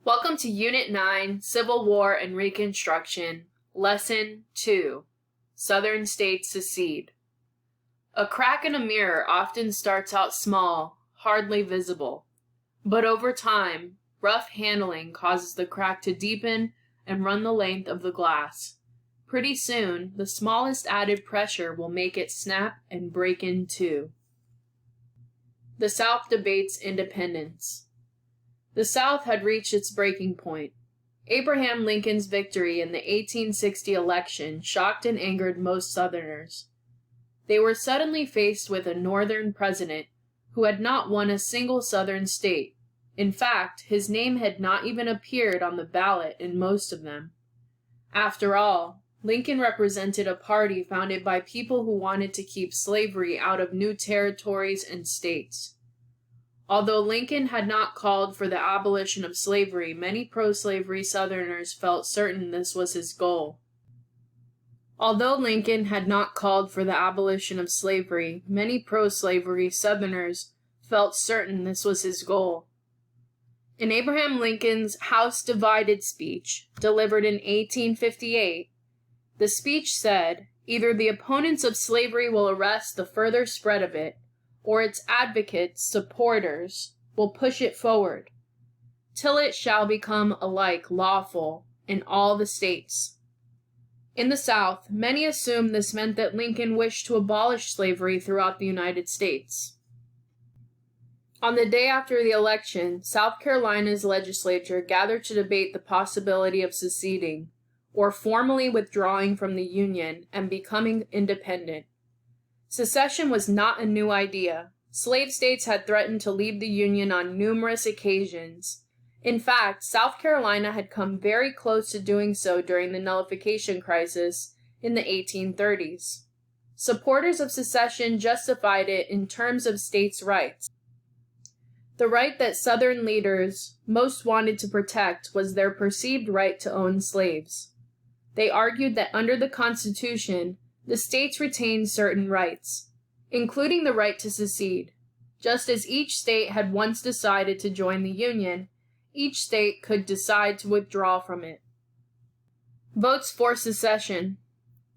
Welcome to Unit 9, Civil War and Reconstruction, Lesson 2, Southern States Secede. A crack in a mirror often starts out small, hardly visible. But over time, rough handling causes the crack to deepen and run the length of the glass. Pretty soon, the smallest added pressure will make it snap and break in two. The South debates independence. The South had reached its breaking point. Abraham Lincoln's victory in the 1860 election shocked and angered most Southerners. They were suddenly faced with a Northern president who had not won a single Southern state. In fact, his name had not even appeared on the ballot in most of them. After all, Lincoln represented a party founded by people who wanted to keep slavery out of new territories and states. Although Lincoln had not called for the abolition of slavery, many pro-slavery Southerners felt certain this was his goal. In Abraham Lincoln's House Divided speech, delivered in 1858, the speech said, "Either the opponents of slavery will arrest the further spread of it, or its advocates, supporters, will push it forward, till it shall become alike lawful in all the states." In the South, many assumed this meant that Lincoln wished to abolish slavery throughout the United States. On the day after the election, South Carolina's legislature gathered to debate the possibility of seceding, or formally withdrawing from the Union and becoming independent. Secession was not a new idea. Slave states had threatened to leave the Union on numerous occasions. In fact, South Carolina had come very close to doing so during the nullification crisis in the 1830s. Supporters of secession justified it in terms of states' rights. The right that Southern leaders most wanted to protect was their perceived right to own slaves. They argued that under the Constitution, the states retained certain rights, including the right to secede. Just as each state had once decided to join the Union, each state could decide to withdraw from it. Votes for secession.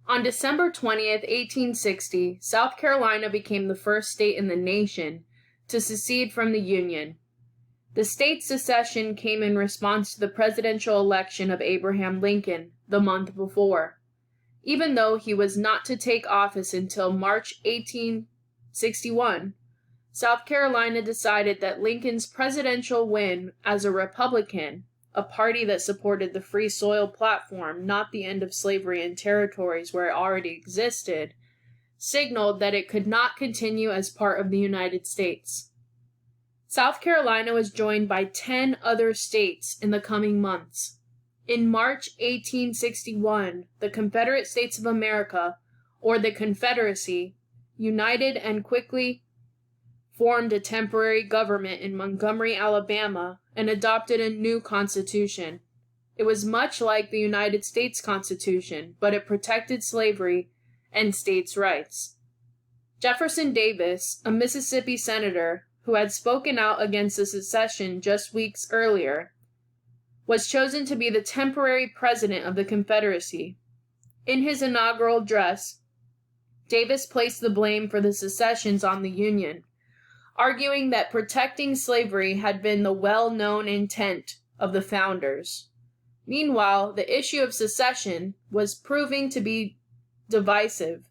On December 20th, 1860, South Carolina became the first state in the nation to secede from the Union. The state's secession came in response to the presidential election of Abraham Lincoln the month before. Even though he was not to take office until March 1861, South Carolina decided that Lincoln's presidential win as a Republican, a party that supported the Free Soil platform, not the end of slavery in territories where it already existed, signaled that it could not continue as part of the United States. South Carolina was joined by 10 other states in the coming months. In March 1861, the Confederate States of America, or the Confederacy, united and quickly formed a temporary government in Montgomery, Alabama, and adopted a new constitution. It was much like the United States Constitution, but it protected slavery and states' rights. Jefferson Davis, a Mississippi senator who had spoken out against the secession just weeks earlier, was chosen to be the temporary president of the Confederacy. In his inaugural address, Davis placed the blame for the secessions on the Union, arguing that protecting slavery had been the well-known intent of the founders. Meanwhile, the issue of secession was proving to be divisive,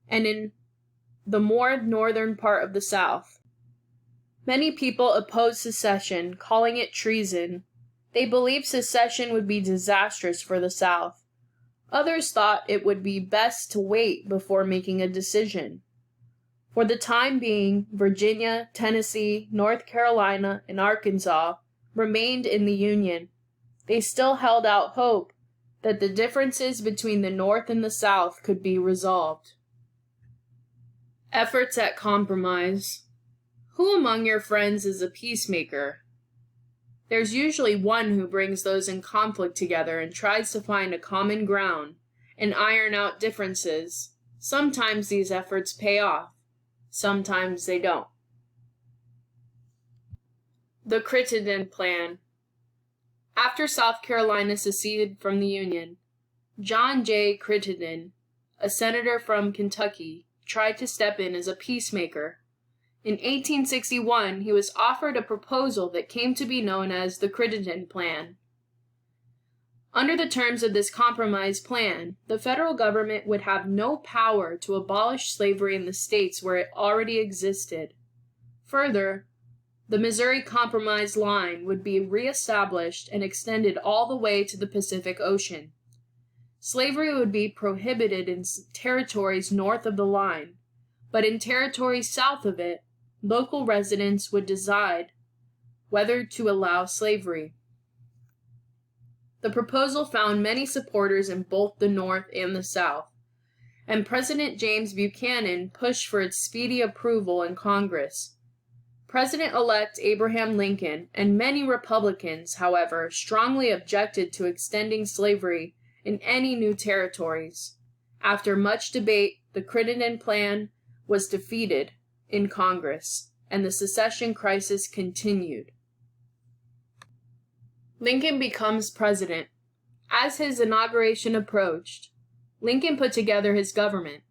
and in the more northern part of the South. Many people opposed secession, calling it treason. They believed secession would be disastrous for the South. Others thought it would be best to wait before making a decision. For the time being, Virginia, Tennessee, North Carolina, and Arkansas remained in the Union. They still held out hope that the differences between the North and the South could be resolved. Efforts at compromise. Who among your friends is a peacemaker? There's usually one who brings those in conflict together and tries to find a common ground and iron out differences. Sometimes these efforts pay off. Sometimes they don't. The Crittenden Plan. After South Carolina seceded from the Union, John J. Crittenden, a senator from Kentucky, tried to step in as a peacemaker. In 1861, he was offered a proposal that came to be known as the Crittenden Plan. Under the terms of this compromise plan, the federal government would have no power to abolish slavery in the states where it already existed. Further, the Missouri Compromise line would be reestablished and extended all the way to the Pacific Ocean. Slavery would be prohibited in territories north of the line, but in territories south of it, local residents would decide whether to allow slavery. The proposal found many supporters in both the North and the South, and President James Buchanan pushed for its speedy approval in Congress. President-elect Abraham Lincoln and many Republicans, however, strongly objected to extending slavery in any new territories. After much debate, the Crittenden Plan was defeated in Congress, and the secession crisis continued. Lincoln becomes president. As his inauguration approached, Lincoln put together his government.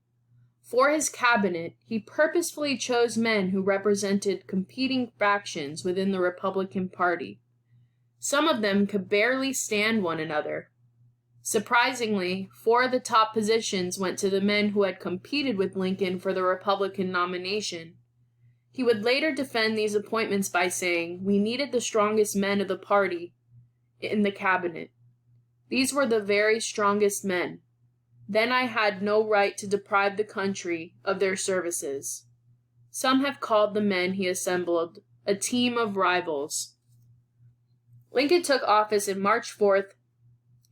For his cabinet, he purposefully chose men who represented competing factions within the Republican Party. Some of them could barely stand one another. Surprisingly, 4 of the top positions went to the men who had competed with Lincoln for the Republican nomination. He would later defend these appointments by saying, "We needed the strongest men of the party in the cabinet. These were the very strongest men. Then I had no right to deprive the country of their services." Some have called the men he assembled a team of rivals. Lincoln took office on March 4th,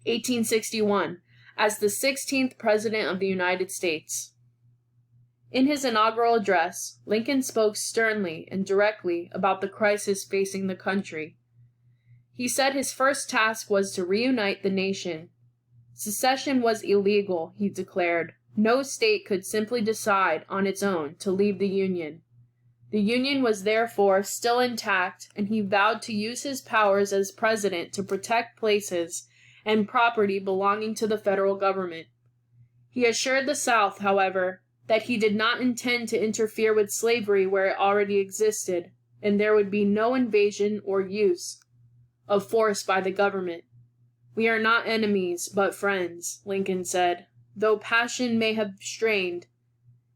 1861, as the 16th President of the United States. In his inaugural address, Lincoln spoke sternly and directly about the crisis facing the country. He said his first task was to reunite the nation. Secession was illegal, he declared. No state could simply decide on its own to leave the Union. The Union was therefore still intact, and he vowed to use his powers as president to protect places and property belonging to the federal government. He assured the South, however, that he did not intend to interfere with slavery where it already existed, and there would be no invasion or use of force by the government. "We are not enemies, but friends," Lincoln said. "Though passion may have strained,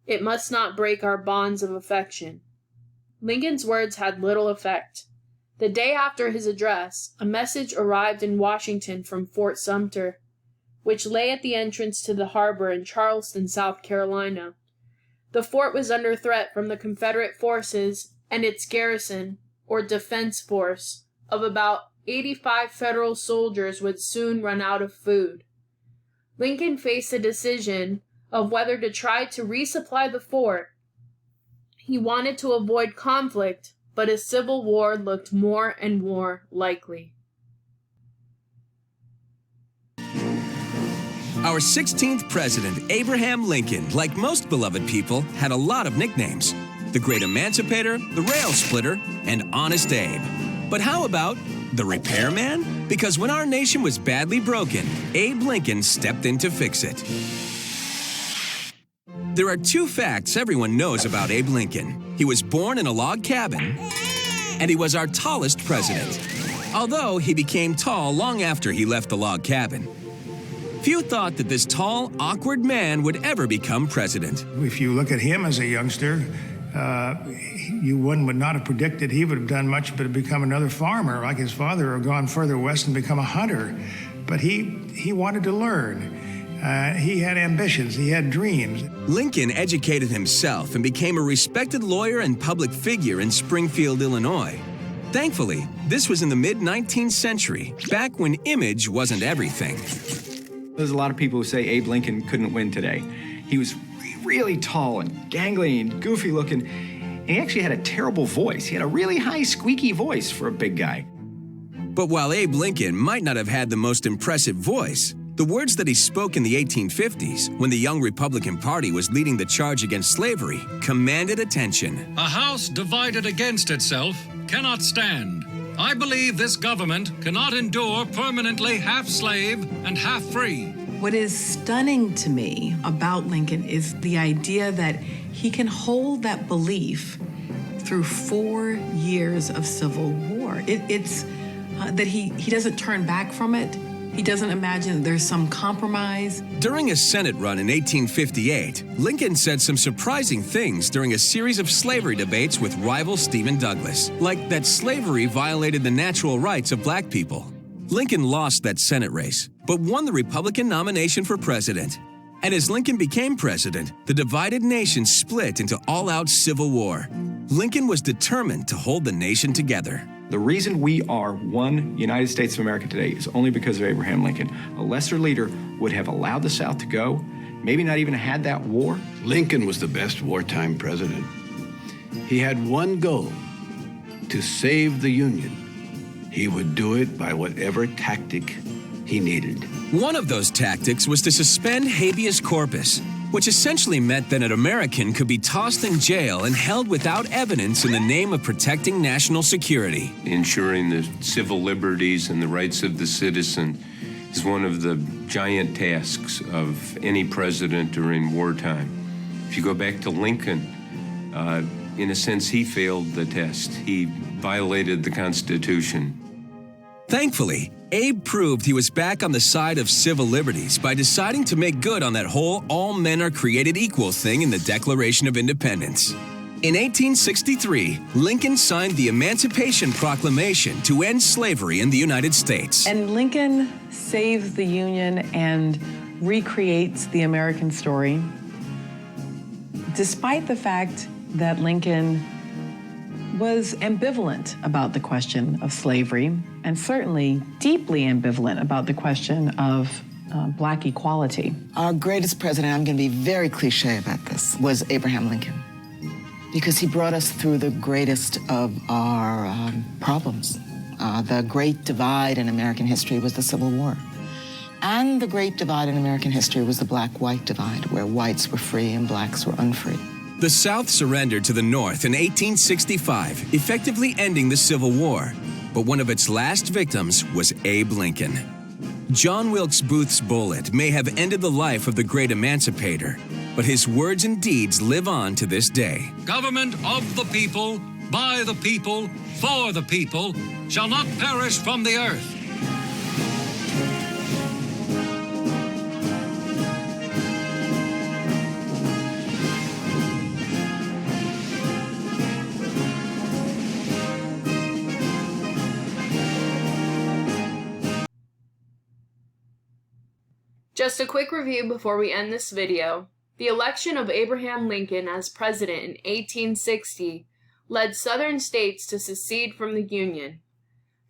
it must not break our bonds of affection." Lincoln's words had little effect. The day after his address, a message arrived in Washington from Fort Sumter, which lay at the entrance to the harbor in Charleston, South Carolina. The fort was under threat from the Confederate forces, and its garrison, or defense force, of about 85 federal soldiers would soon run out of food. Lincoln faced a decision of whether to try to resupply the fort. He wanted to avoid conflict, but a civil war looked more and more likely. Our 16th president, Abraham Lincoln, like most beloved people, had a lot of nicknames. The Great Emancipator, the Rail Splitter, and Honest Abe. But how about the Repairman? Because when our nation was badly broken, Abe Lincoln stepped in to fix it. There are 2 facts everyone knows about Abe Lincoln. He was born in a log cabin, and he was our tallest president. Although he became tall long after he left the log cabin. Few thought that this tall, awkward man would ever become president. If you look at him as a youngster, one would not have predicted he would have done much but become another farmer like his father, or gone further west and become a hunter. But he wanted to learn. He had ambitions. He had dreams. Lincoln educated himself and became a respected lawyer and public figure in Springfield, Illinois. Thankfully, this was in the mid-19th century, back when image wasn't everything. There's a lot of people who say Abe Lincoln couldn't win today. He was really tall and gangly and goofy looking, and he actually had a terrible voice. He had a really high, squeaky voice for a big guy. But while Abe Lincoln might not have had the most impressive voice, the words that he spoke in the 1850s, when the young Republican Party was leading the charge against slavery, commanded attention. "A house divided against itself cannot stand." I believe this government cannot endure permanently half slave and half free. What is stunning to me about Lincoln is the idea that he can hold that belief through 4 years of civil war. It's that he doesn't turn back from it. He doesn't imagine that there's some compromise. During a Senate run in 1858, Lincoln said some surprising things during a series of slavery debates with rival Stephen Douglas, like that slavery violated the natural rights of black people. Lincoln lost that Senate race, but won the Republican nomination for president. And as Lincoln became president, the divided nation split into all-out civil war. Lincoln was determined to hold the nation together. The reason we are one United States of America today is only because of Abraham Lincoln. A lesser leader would have allowed the South to go, maybe not even had that war. Lincoln was the best wartime president. He had one goal: to save the Union. He would do it by whatever tactic he needed. One of those tactics was to suspend habeas corpus, which essentially meant that an American could be tossed in jail and held without evidence in the name of protecting national security. Ensuring the civil liberties and the rights of the citizen is one of the giant tasks of any president during wartime. If you go back to Lincoln, in a sense, he failed the test. He violated the Constitution. Thankfully, Abe proved he was back on the side of civil liberties by deciding to make good on that whole all men are created equal thing in the Declaration of Independence. In 1863, Lincoln signed the Emancipation Proclamation to end slavery in the United States. And Lincoln saves the Union and recreates the American story, despite the fact that Lincoln was ambivalent about the question of slavery, and certainly deeply ambivalent about the question of black equality. Our greatest president, I'm going to be very cliche about this, was Abraham Lincoln, because he brought us through the greatest of our problems. The great divide in American history was the Civil War. And the great divide in American history was the black-white divide, where whites were free and blacks were unfree. The South surrendered to the North in 1865, effectively ending the Civil War. But one of its last victims was Abe Lincoln. John Wilkes Booth's bullet may have ended the life of the great emancipator, but his words and deeds live on to this day. Government of the people, by the people, for the people, shall not perish from the earth. Just a quick review before we end this video. The election of Abraham Lincoln as president in 1860 led Southern states to secede from the Union.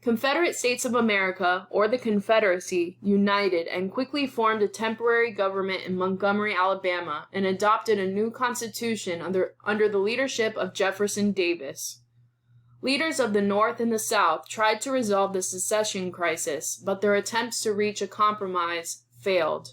Confederate States of America, or the Confederacy, united and quickly formed a temporary government in Montgomery, Alabama, and adopted a new constitution under the leadership of Jefferson Davis. Leaders of the North and the South tried to resolve the secession crisis, but their attempts to reach a compromise failed.